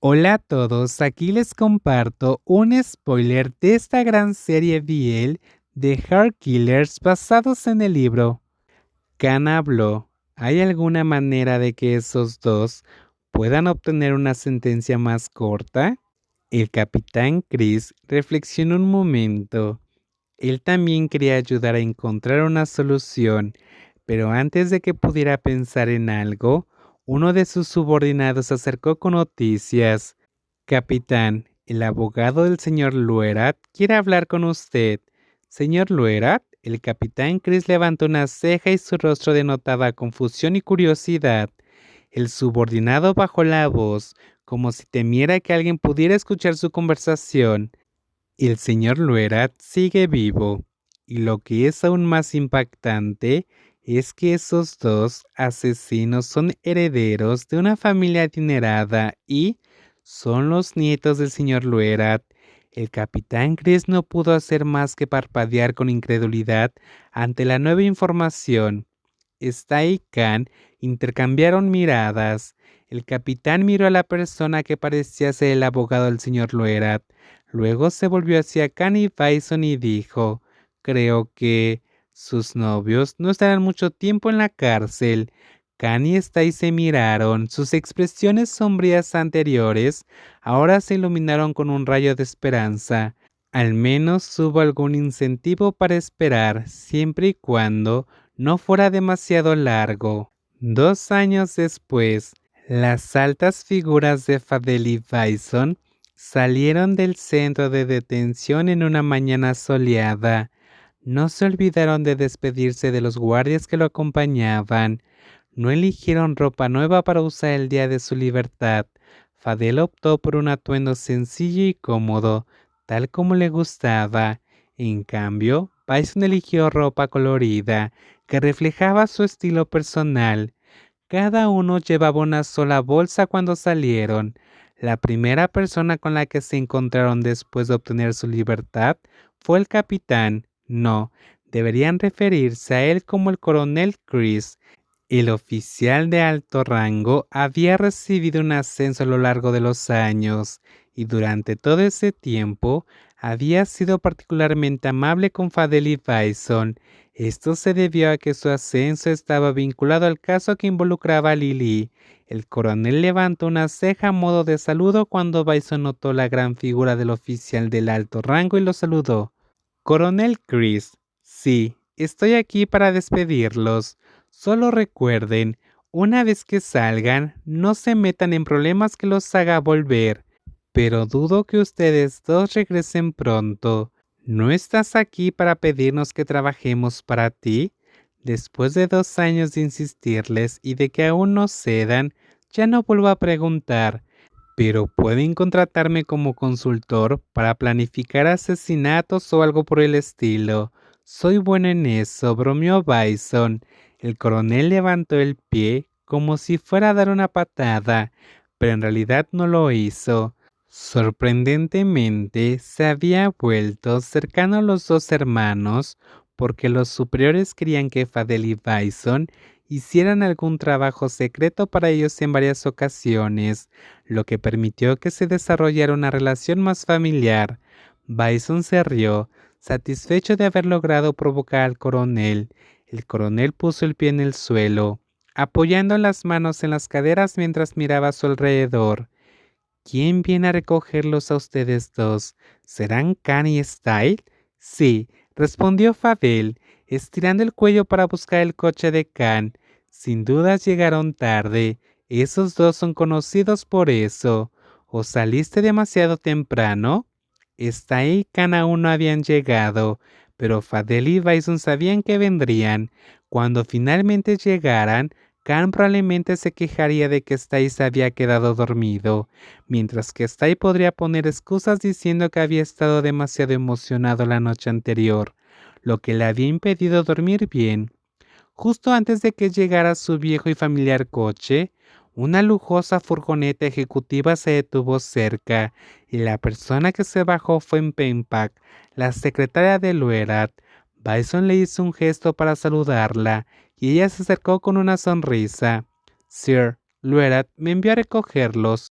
Hola a todos, aquí les comparto un spoiler de esta gran serie BL de Heart Killers basados en el libro. Khan habló. ¿Hay alguna manera de que esos dos puedan obtener una sentencia más corta? El capitán Chris reflexionó un momento. Él también quería ayudar a encontrar una solución, pero antes de que pudiera pensar en algo, uno de sus subordinados se acercó con noticias. Capitán, el abogado del señor Luerat quiere hablar con usted. Señor Luerat, el capitán Chris levantó una ceja y su rostro denotaba confusión y curiosidad. El subordinado bajó la voz, como si temiera que alguien pudiera escuchar su conversación. El señor Luerat sigue vivo, y lo que es aún más impactante es que esos dos asesinos son herederos de una familia adinerada y son los nietos del señor Luerat. El capitán Chris no pudo hacer más que parpadear con incredulidad ante la nueva información. Sta y Khan intercambiaron miradas. El capitán miró a la persona que parecía ser el abogado del señor Loerat. Luego se volvió hacia Khan y Bison y dijo: creo que sus novios no estarán mucho tiempo en la cárcel. Khan y Stai se miraron. Sus expresiones sombrías anteriores ahora se iluminaron con un rayo de esperanza. Al menos hubo algún incentivo para esperar, siempre y cuando no fuera demasiado largo. 2 años después, las altas figuras de Fadel y Bison salieron del centro de detención en una mañana soleada. No se olvidaron de despedirse de los guardias que lo acompañaban. No eligieron ropa nueva para usar el día de su libertad. Fadel optó por un atuendo sencillo y cómodo, tal como le gustaba. En cambio, Bison eligió ropa colorida, que reflejaba su estilo personal. Cada uno llevaba una sola bolsa cuando salieron. La primera persona con la que se encontraron después de obtener su libertad fue el capitán. No, deberían referirse a él como el coronel Chris. El oficial de alto rango había recibido un ascenso a lo largo de los años y durante todo ese tiempo había sido particularmente amable con Fadel y Bison. Esto se debió a que su ascenso estaba vinculado al caso que involucraba a Lily. El coronel levantó una ceja a modo de saludo cuando Bison notó la gran figura del oficial del alto rango y lo saludó. Coronel Chris, sí, estoy aquí para despedirlos. Solo recuerden, una vez que salgan, no se metan en problemas que los haga volver. Pero dudo que ustedes dos regresen pronto. ¿No estás aquí para pedirnos que trabajemos para ti? Después de 2 años de insistirles y de que aún no cedan, ya no vuelvo a preguntar. Pero pueden contratarme como consultor para planificar asesinatos o algo por el estilo. Soy bueno en eso, bromeó Bison. El coronel levantó el pie como si fuera a dar una patada, pero en realidad no lo hizo. Sorprendentemente, se había vuelto cercano a los dos hermanos porque los superiores querían que Fadel y Bison hicieran algún trabajo secreto para ellos en varias ocasiones, lo que permitió que se desarrollara una relación más familiar. Bison se rió, satisfecho de haber logrado provocar al coronel. El coronel puso el pie en el suelo, apoyando las manos en las caderas mientras miraba a su alrededor. ¿Quién viene a recogerlos a ustedes dos? ¿Serán Khan y Style? Sí, respondió Fabel, estirando el cuello para buscar el coche de Khan. Sin dudas llegaron tarde. Esos dos son conocidos por eso. ¿O saliste demasiado temprano? Style y Khan aún no habían llegado, pero Fadel y Bison sabían que vendrían. Cuando finalmente llegaran, Khan probablemente se quejaría de que Style se había quedado dormido, mientras que Stay podría poner excusas diciendo que había estado demasiado emocionado la noche anterior, lo que le había impedido dormir bien. Justo antes de que llegara su viejo y familiar coche, una lujosa furgoneta ejecutiva se detuvo cerca y la persona que se bajó fue Mpenpak, la secretaria de Luerat. Bison le hizo un gesto para saludarla y ella se acercó con una sonrisa. Sir, Luerat me envió a recogerlos.